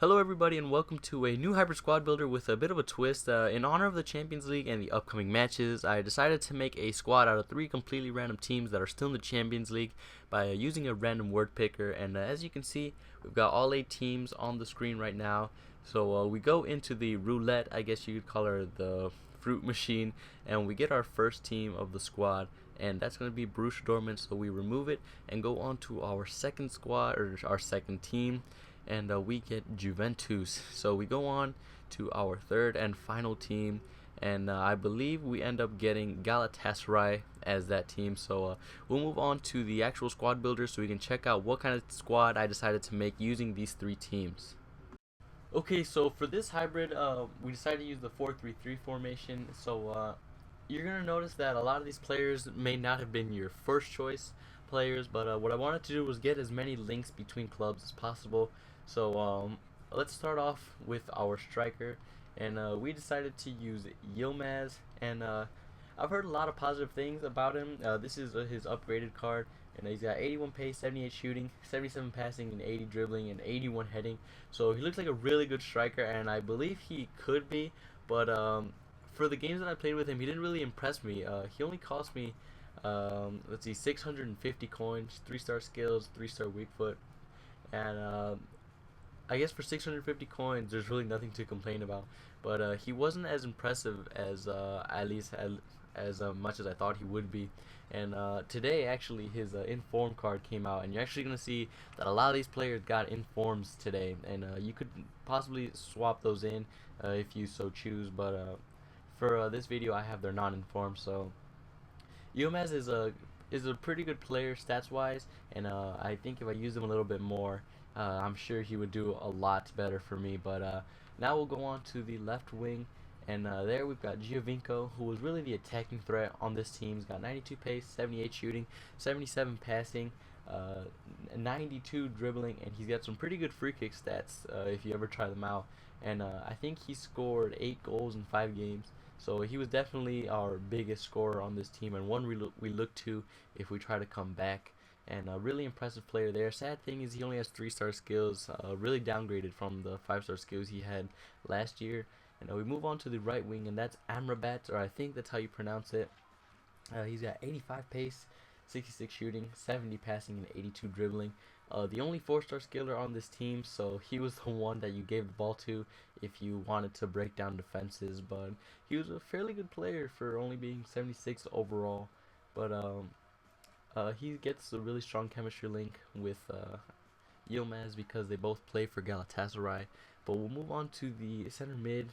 Hello everybody and welcome to a new Hybrid Squad Builder with a bit of a twist. In honor of the Champions League and the upcoming matches, I decided to make a squad out of 3 completely random teams that are still in the Champions League by using a random word picker. And as you can see, we've got all 8 teams on the screen right now. So we go into the roulette, I guess you could call her the fruit machine, and we get our first team of the squad. And that's going to be Borussia Dortmund, so we remove it and go on to our second squad, or our second team, and we get Juventus. So we go on to our third and final team, and I believe we end up getting Galatasaray as that team. So we'll move on to the actual squad builder so we can check out what kind of squad I decided to make using these 3 teams. Okay, so for this hybrid, we decided to use the 4-3-3 formation. So you're going to notice that a lot of these players may not have been your first choice players, but what I wanted to do was get as many links between clubs as possible. So let's start off with our striker, and we decided to use Yilmaz, and I've heard a lot of positive things about him. This is his upgraded card, and he's got 81 pace, 78 shooting, 77 passing, and 80 dribbling, and 81 heading. So he looks like a really good striker, and I believe he could be, but for the games that I played with him, he didn't really impress me. He only cost me, let's see, 650 coins, 3-star skills, 3-star weak foot, and I guess for 650 coins, there's really nothing to complain about. But he wasn't as impressive as at least as much as I thought he would be. And today, actually, his inform card came out, and you're actually gonna see that a lot of these players got informs today, and you could possibly swap those in if you so choose. But for this video, I have their non-informed. So Yilmaz is a pretty good player stats wise, and I think if I use him a little bit more, I'm sure he would do a lot better for me. But now we'll go on to the left wing, and there we've got Giovinco, who was really the attacking threat on this team. He's got 92 pace, 78 shooting, 77 passing, 92 dribbling, and he's got some pretty good free kick stats if you ever try them out. And I think he scored 8 goals in 5 games. So he was definitely our biggest scorer on this team, and one we look to if we try to come back. And a really impressive player there. Sad thing is he only has 3-star skills, really downgraded from the 5-star skills he had last year. And we move on to the right wing, and that's Amrabat, or I think that's how you pronounce it. He's got 85 pace, 66 shooting, 70 passing, and 82 dribbling. The only 4-star skiller on this team, so he was the one that you gave the ball to if you wanted to break down defenses. But he was a fairly good player for only being 76 overall. But he gets a really strong chemistry link with Yilmaz because they both play for Galatasaray. But we'll move on to the center mid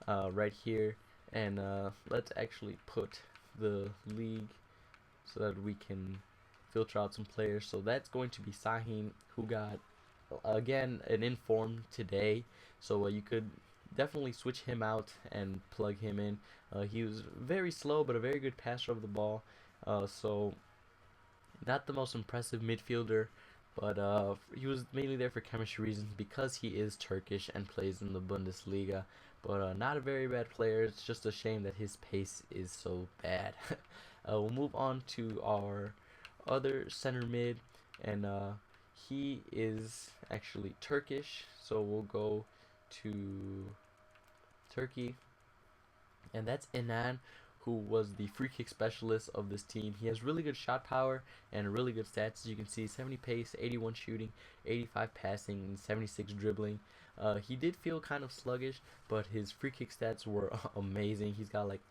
right here, and let's actually put the league so that we can filter out some players. So that's going to be Sahin, who got again an inform today. So you could definitely switch him out and plug him in. He was very slow, but a very good passer of the ball. So not the most impressive midfielder, but he was mainly there for chemistry reasons because he is Turkish and plays in the Bundesliga. But not a very bad player. It's just a shame that his pace is so bad. We'll move on to our other center mid, and he is actually Turkish, so we'll go to Turkey, and that's Inan, who was the free kick specialist of this team. He has really good shot power and really good stats. As you can see, 70 pace, 81 shooting, 85 passing, and 76 dribbling. He did feel kind of sluggish, but his free kick stats were amazing. He's got like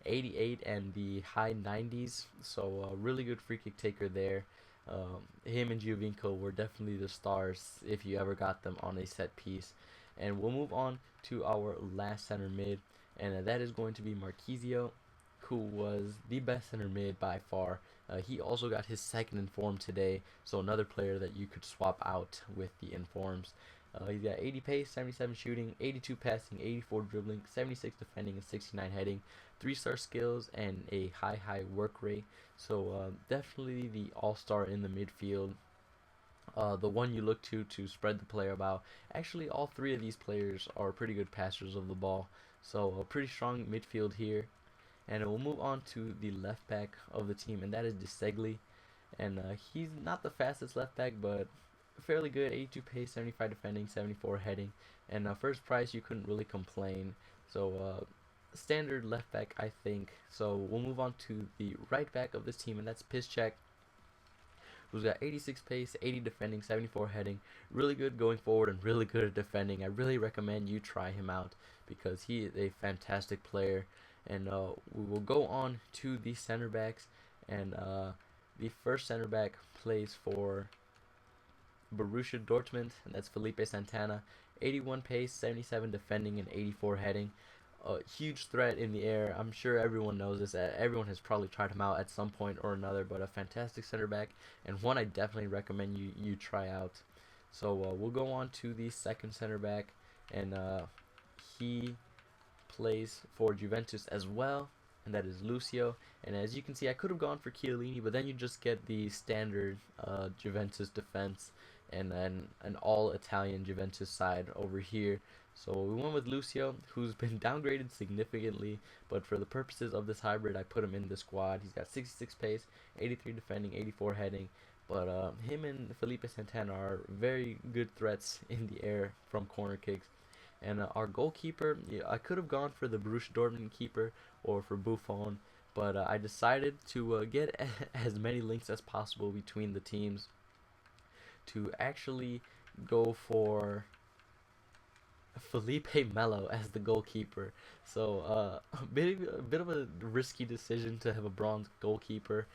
88 and the high 90s, so really good free kick taker there. Him and Giovinco were definitely the stars if you ever got them on a set piece. And we'll move on to our last center mid, and that is going to be Marquisio, who was the best center mid by far. He also got his second inform today, so another player that you could swap out with the informs. He's got 80 pace, 77 shooting, 82 passing, 84 dribbling, 76 defending, and 69 heading, 3-star skills, and a high work rate. So definitely the all-star in the midfield. The one you look to spread the player about. Actually, all 3 of these players are pretty good passers of the ball. So a pretty strong midfield here. And we'll move on to the left back of the team, and that is De Segli. And he's not the fastest left back, but fairly good. 82 pace, 75 defending, 74 heading, and first price you couldn't really complain. So standard left back, I think. So we'll move on to the right back of this team, and that's Piszczek, who's got 86 pace, 80 defending, 74 heading. Really good going forward and really good at defending. I really recommend you try him out because he is a fantastic player. And we will go on to the center backs, and the first center back plays for Borussia Dortmund, and that's Felipe Santana. 81 pace, 77 defending, and 84 heading. A huge threat in the air. I'm sure everyone knows this. Everyone has probably tried him out at some point or another, but a fantastic center back, and one I definitely recommend you try out. So we'll go on to the second center back, and he plays for Juventus as well, and that is Lucio. And as you can see, I could have gone for Chiellini, but then you just get the standard Juventus defense and then an all Italian Juventus side over here. So we went with Lucio, who's been downgraded significantly, but for the purposes of this hybrid, I put him in the squad. He's got 66 pace, 83 defending, 84 heading, but him and Felipe Santana are very good threats in the air from corner kicks. And our goalkeeper, I could have gone for the Borussia Dortmund keeper or for Buffon, but I decided to get as many links as possible between the teams to actually go for Felipe Melo as the goalkeeper. So a bit of a risky decision to have a bronze goalkeeper.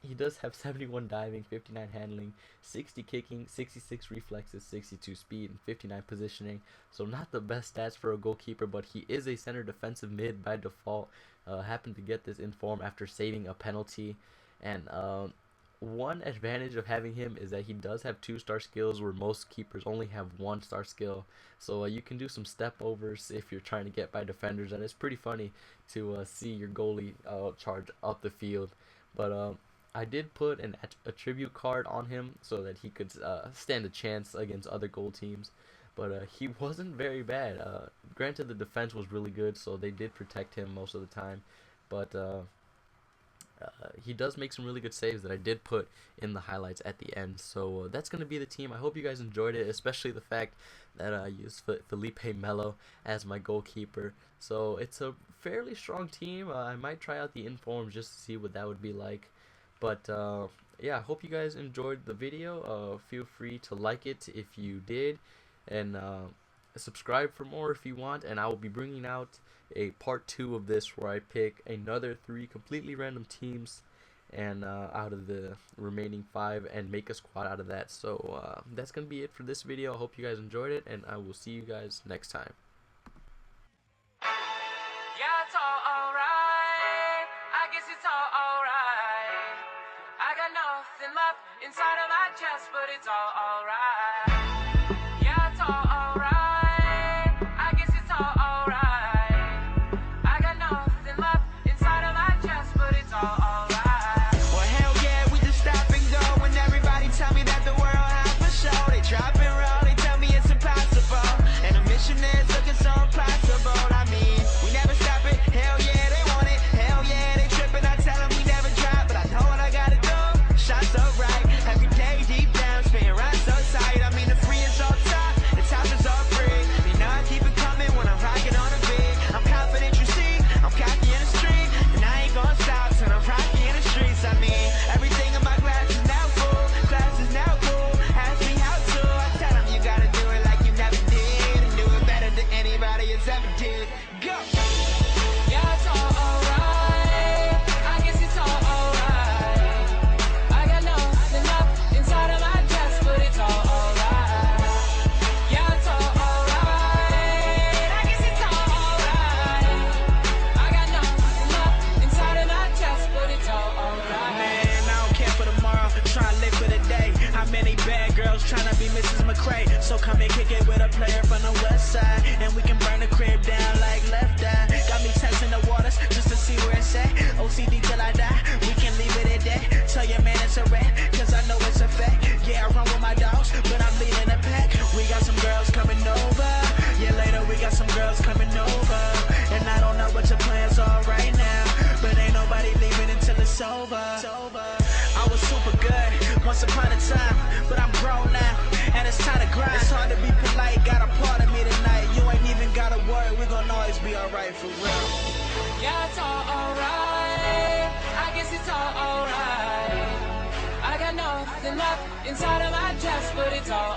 He does have 71 diving, 59 handling, 60 kicking, 66 reflexes, 62 speed, and 59 positioning. So not the best stats for a goalkeeper, but he is a center defensive mid by default. Happened to get this in form after saving a penalty. And one advantage of having him is that he does have 2-star skills where most keepers only have 1-star skill. So you can do some step overs if you're trying to get by defenders, and it's pretty funny to see your goalie charge up the field. But I did put an attribute card on him so that he could stand a chance against other goal teams. But he wasn't very bad. Granted, the defense was really good, so they did protect him most of the time. But he does make some really good saves that I did put in the highlights at the end. So that's going to be the team. I hope you guys enjoyed it, especially the fact that I used Felipe Melo as my goalkeeper. So it's a fairly strong team. I might try out the informs just to see what that would be like. But yeah, I hope you guys enjoyed the video. Feel free to like it if you did, and subscribe for more if you want. And I will be bringing out a part 2 of this where I pick another 3 completely random teams and out of the remaining 5 and make a squad out of that. So that's gonna be it for this video. I hope you guys enjoyed it, and I will see you guys next time. Yeah, it's all alright. I guess it's all alright. I got nothing left inside of my chest, but it's all alright. Yeah, it's all alright. I guess it's all alright. I got nothing left inside of my chest, but it's all alright. Well, hell yeah, we just stop and go. When everybody tell me that the world has for show, they drop and roll, they tell me it's impossible. And the mission is looking so impossible. I mean, we never stop it. Hell yeah, they want it. Hell yeah, they tripping. I tell them we never drop, but I know what I gotta do. Shot so right, every day deep down, spinning around so tight. I mean, the free is all top, the top is all free. You know I keep it coming when I'm rocking on a beat. I'm confident, you see, I'm cocky in the street, and I ain't gonna stop till I'm rocking in the streets. I mean, everything in my glass is now full, class is now cool. Ask me how to, I tell them you gotta do it like you never did, and do it better than anybody has ever did. Go! Yeah, it's all alright. I guess it's all alright. I got nothing left inside of my chest, but it's all alright. Yeah, it's all alright. I guess it's all alright. I got nothing left inside of my chest, but it's all alright. Man, I don't care for tomorrow, trying to live for the day. How many bad girls trying to be Mrs. McRae? So come and kick it with a player from the west side, and we can burn the crib down like Left Eye. Got me testing the waters just to see where it's at. OCD till I die, we can leave it at that. Tell your man it's a rat, cause I know it's a fact. Yeah, I run with my dogs, but I'm leading the pack. We got some girls coming over, yeah, later we got some girls coming over. And I don't know what your plans are right now, but ain't nobody leaving until it's over. I was super good, once once upon a time, but I'm grown now, and it's time to grind. It's hard to be polite, got a part of me tonight. You ain't even gotta worry, we gon' always be alright for real. Yeah, it's all alright. I guess it's all alright. I got nothing left inside of my chest, but it's all